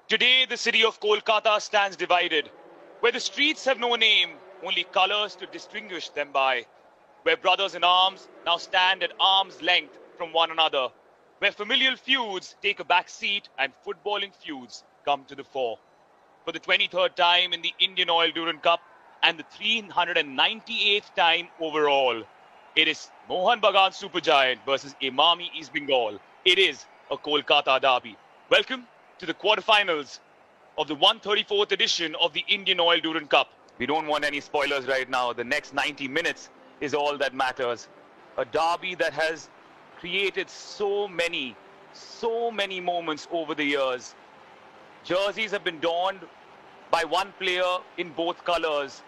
Today, the city of Kolkata stands divided, where the streets have no name, only colors to distinguish them by, where brothers in arms now stand at arm's length from one another, where familial feuds take a back seat and footballing feuds come to the fore. For the 23rd time in the Indian Oil Durand Cup and the 398th time overall, it is Mohan Bagan Supergiant versus E.East Bengal. It is a Kolkata derby. Welcome to the quarterfinals of the 134th edition of the Indian Oil Durand Cup. We don't want any spoilers right now. The next 90 minutes is all that matters. A derby that has created so many moments over the years. Jerseys have been donned by one player in both colors.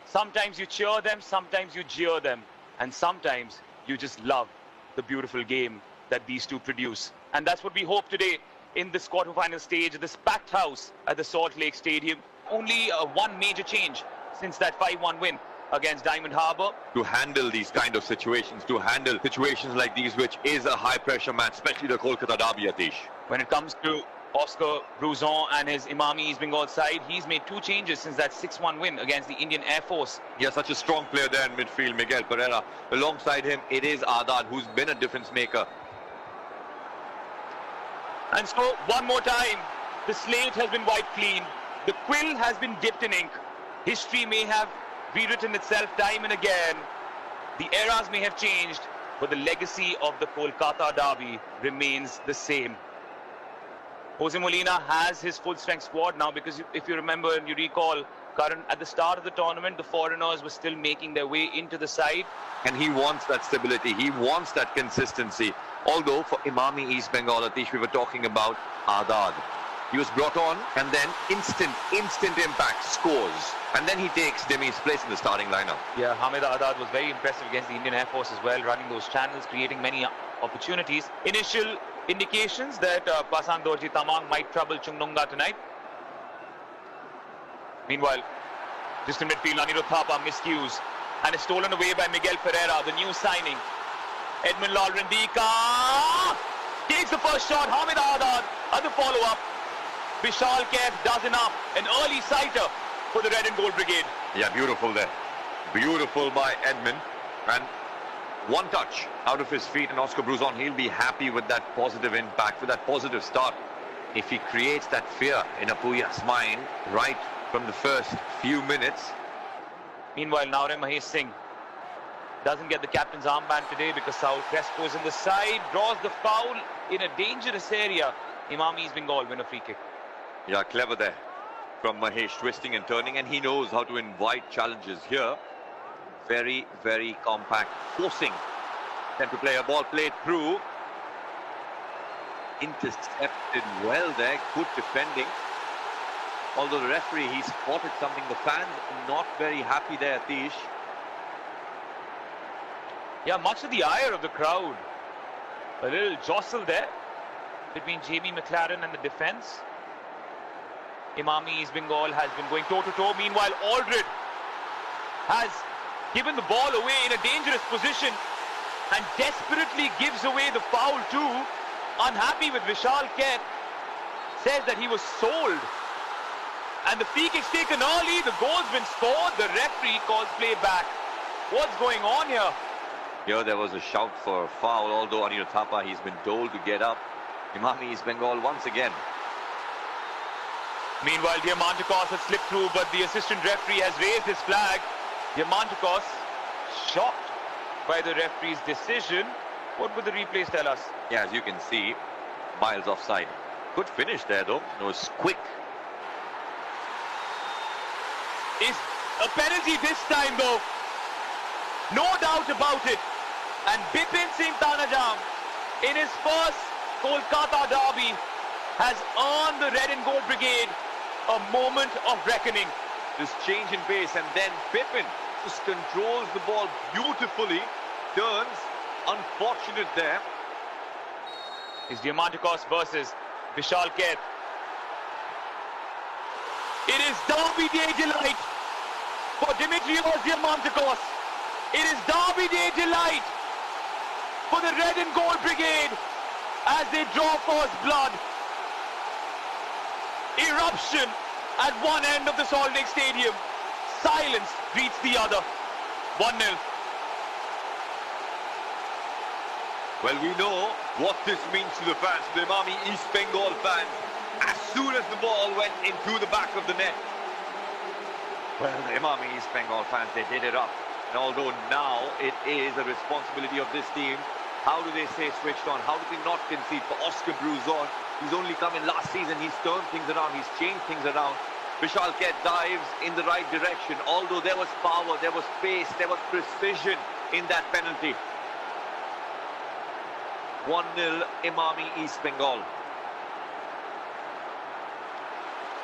Sometimes you cheer them, sometimes you jeer them, and sometimes you just love the beautiful game that these two produce. And that's what we hope today in this quarterfinal stage, this packed house at the Salt Lake Stadium. Only one major change since that 5-1 win against Diamond Harbour. To handle these kind of situations, to handle situations like these, which is a high-pressure match, especially the Kolkata derby, Atish. When it comes to Oscar Bruzon and his East Bengal side, he's made two changes since that 6-1 win against the Indian Air Force. Yeah, such a strong player there in midfield, Miguel Pereira. Alongside him, it is Adad, who's been a difference maker. And so, one more time, the slate has been wiped clean. The quill has been dipped in ink. History may have rewritten itself time and again. The eras may have changed, but the legacy of the Kolkata derby remains the same. Jose Molina has his full-strength squad now, because if you remember and you recall, Karan, at the start of the tournament, the foreigners were still making their way into the side. And he wants that stability. He wants that consistency. Although for East Bengal, Atish, we were talking about Adad. He was brought on and then instant impact, scores. And then he takes Demi's place in the starting lineup. Yeah, Hamid Adad was very impressive against the Indian Air Force as well, running those channels, creating many opportunities. Initial indications that Pasang Dorji Tamang might trouble Chungnonga tonight. Meanwhile, distant midfield, Anirudh Thapa miscues and is stolen away by Miguel Pereira, the new signing. Edmund Lalrandika takes the first shot. Hamid Adad at the follow-up. Vishal Kaif does enough. An early sighter for the Red and Gold Brigade. Yeah, beautiful there. Beautiful by Edmund. And one touch out of his feet, and Oscar Bruzon, he'll be happy with that positive impact, with that positive start. If he creates that fear in Apuya's mind right from the first few minutes. Meanwhile, Naure Mahesh Singh doesn't get the captain's armband today because Saul Crespo is in the side, draws the foul in a dangerous area. East Bengal win a free kick. Yeah, clever there from Mahesh, twisting and turning, and he knows how to invite challenges here. Very compact, forcing them to play a ball played through. Intercepted well there, good defending. Although the referee, he spotted something. The fans not very happy there, Atish. Yeah, much to the ire of the crowd. A little jostle there between Jamie McLaren and the defense. East Bengal has been going toe-to-toe. Meanwhile, Aldred has given the ball away in a dangerous position and desperately gives away the foul too. Unhappy with Vishal Kaif, says that he was sold. And the free kick's taken early, the goal's been scored, the referee calls play back. What's going on here? Here there was a shout for a foul, although Anirudh Thapa, he's been told to get up. East Bengal once again. Meanwhile, Diamantakos has slipped through, but the assistant referee has raised his flag. Diamantakos shocked by the referee's decision. What would the replays tell us? Yeah, as you can see, miles offside. Good finish there though. It was quick. It's a penalty this time though. No doubt about it. And Bipin Singh Tanajam, in his first Kolkata derby, has earned the Red and Gold Brigade a moment of reckoning. This change in pace, and then Bipin just controls the ball beautifully. Turns. Unfortunate there. It's Diamantakos versus Vishal Kaif. It is Derby Day delight for Dimitrios Diamantakos. It is Derby Day delight for the Red and Gold Brigade as they draw first blood. Eruption at one end of the Salt Lake Stadium. Silence greets the other. 1-0. Well, we know what this means to the fans, the Imami East Bengal fans. As soon as the ball went into the back of the net, well, the Imami East Bengal fans, they did it up. And although now it is a responsibility of this team, how do they stay switched on? How do they not concede? For Oscar Bruzon, he's only come in last season, he's turned things around, he's changed things around. Vishal Ket dives in the right direction, although there was power, there was pace, there was precision in that penalty. 1-0 Imami East Bengal.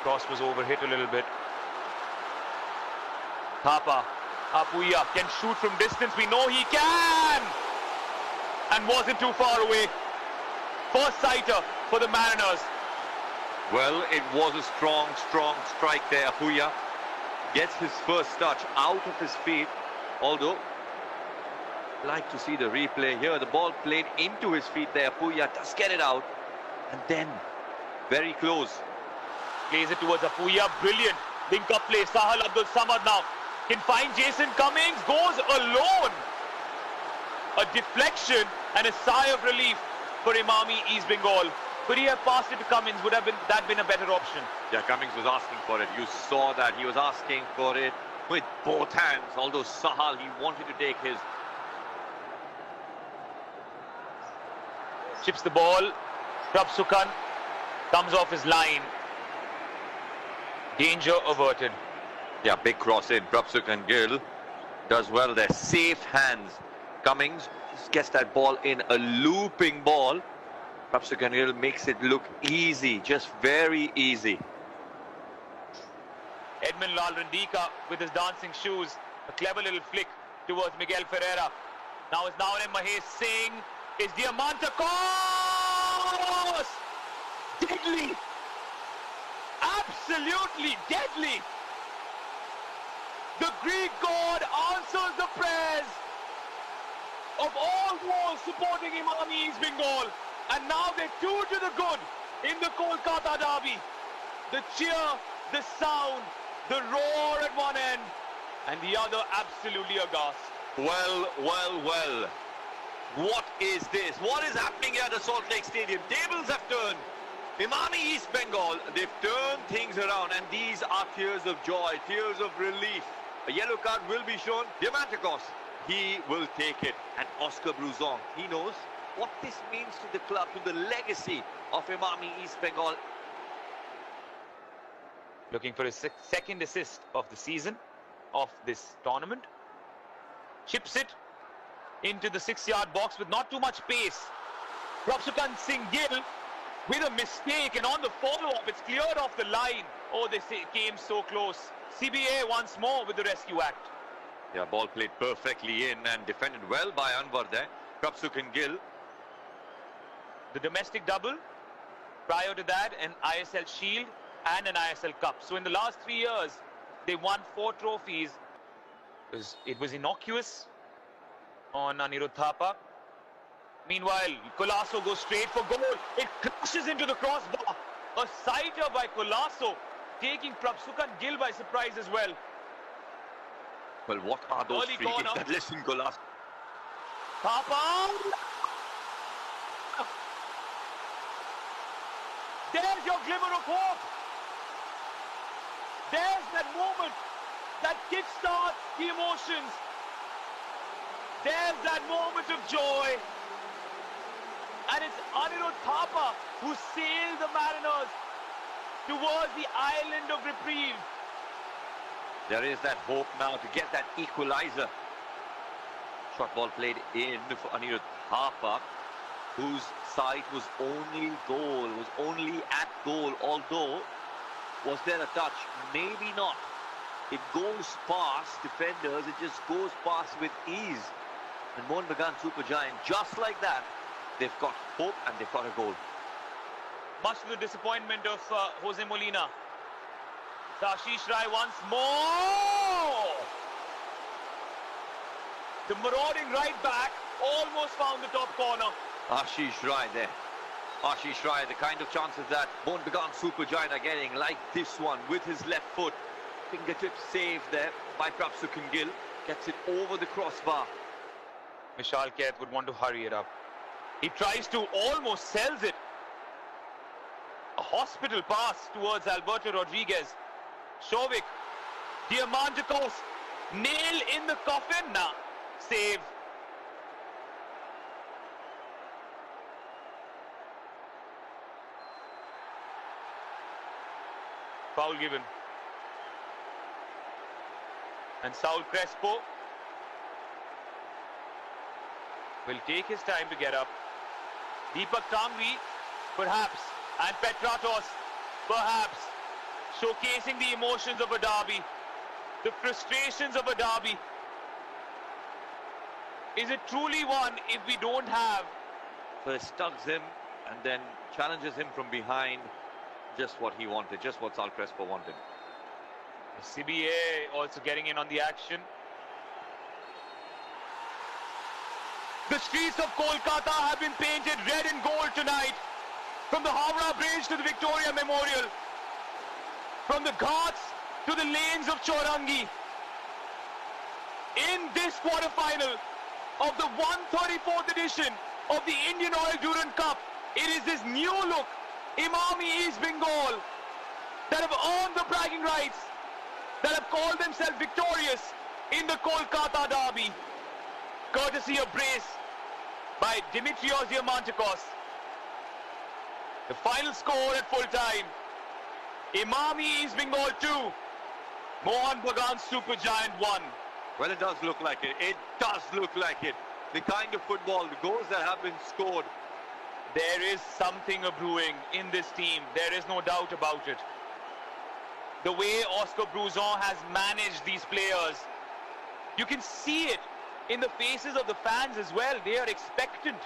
Cross was overhit a little bit. Thapa, Apuya can shoot from distance. We know he can! And wasn't too far away. First sighter for the Mariners. Well, it was a strong strike there. Apuya gets his first touch out of his feet. Although, I'd like to see the replay here. The ball played into his feet there. Apuya does get it out. And then, very close. Plays it towards Apuya. Brilliant. Link up play. Sahal Abdul Samad now can find Jason Cummings. Goes alone. A deflection and a sigh of relief for Imami East Bengal. Could he have passed it to Cummings? Would have been a better option? Yeah, Cummings was asking for it. You saw that. He was asking for it with both hands. Although Sahal, he wanted to take his. Chips the ball. Prabsukhan comes off his line. Danger averted. Yeah, big cross in. Prabsukhan Gill does well there. Safe hands. Cummings just gets that ball in, a looping ball. Prabsukhan Gill makes it look easy, just very easy. Edmund Lalrandika with his dancing shoes. A clever little flick towards Miguel Ferreira. Now it's Naonim Mahesh Singh. Is Diamantacos! Deadly! Absolutely deadly! The Greek god answers the prayers of all those supporting Imami East Bengal. And now they're 2 to the good in the Kolkata derby. The cheer, the sound, the roar at one end, and the other absolutely aghast. Well. What is this? What is happening here at the Salt Lake Stadium? Tables have turned. Imami East Bengal, they've turned things around, and these are tears of joy, tears of relief. A yellow card will be shown. Diamantacos, he will take it. And Oscar Bruzon, he knows what this means to the club, to the legacy of Imami East Bengal. Looking for his second assist of the season, of this tournament. Chips it into the 6-yard box with not too much pace. Prabsukhan Singh Gill with a mistake, and on the follow-up, it's cleared off the line. Oh, they came so close. CBA once more with the rescue act. Yeah, ball played perfectly in and defended well by Anwar there. Prabsukhan Gill. The domestic double, prior to that, an ISL Shield and an ISL Cup. So in the last 3 years, they won 4 trophies. It was innocuous on Anirudh Thapa. Meanwhile, Colasso goes straight for goal. It crashes into the crossbar. A sighter by Colasso, taking Prabsukhan Gill by surprise as well. Well, what are those Early free kicks corner. that listen, Colasso? Thapa! There's your glimmer of hope. There's that moment that kickstarts the emotions. There's that moment of joy. And it's Anirudh Thapa who sailed the Mariners towards the island of reprieve. There is that hope now to get that equalizer. Shot ball played in for Anirudh Thapa, whose sight was only goal, was only at goal. Although, was there a touch? Maybe not. It goes past defenders, it just goes past with ease. And Mohan Bagan Supergiant, just like that, they've got hope and they've got a goal. Much to the disappointment of Jose Molina. Ashish Rai once more. The marauding right back almost found the top corner. Ashish Rai there. Ashish Rai, the kind of chances that Bagan supergiant are getting, like this one with his left foot. Fingertip save there by Prabhsukhan Gill. Gets it over the crossbar. Vishal Kaith would want to hurry it up. He tries to, almost sells it. A hospital pass towards Alberto Rodriguez. Shovik, Diamantakos, nail in the coffin. Nah, save. Foul given. And Saul Crespo will take his time to get up. Deepak Tangri, perhaps, and Petratos, perhaps, showcasing the emotions of a derby, the frustrations of a derby. Is it truly one if we don't have? First tugs him and then challenges him from behind. Just what he wanted, just what Saul Crespo wanted. CBA also getting in on the action. The streets of Kolkata have been painted red and gold tonight. From the Howrah Bridge to the Victoria Memorial. From the Ghats to the lanes of Chaurangi. In this quarter-final of the 134th edition of the Indian Oil Durand Cup, it is this new look, E.East Bengal, that have earned the bragging rights, that have called themselves victorious in the Kolkata derby, courtesy of brace by Dimitrios Diamantakos. The final score at full time, E.East Bengal 2, Mohan Bagan supergiant 1. Well, it does look like it. It does look like it. The kind of football, the goals that have been scored. There is something brewing in this team. There is no doubt about it. The way Oscar Bruzon has managed these players, you can see it in the faces of the fans as well. They are expectant.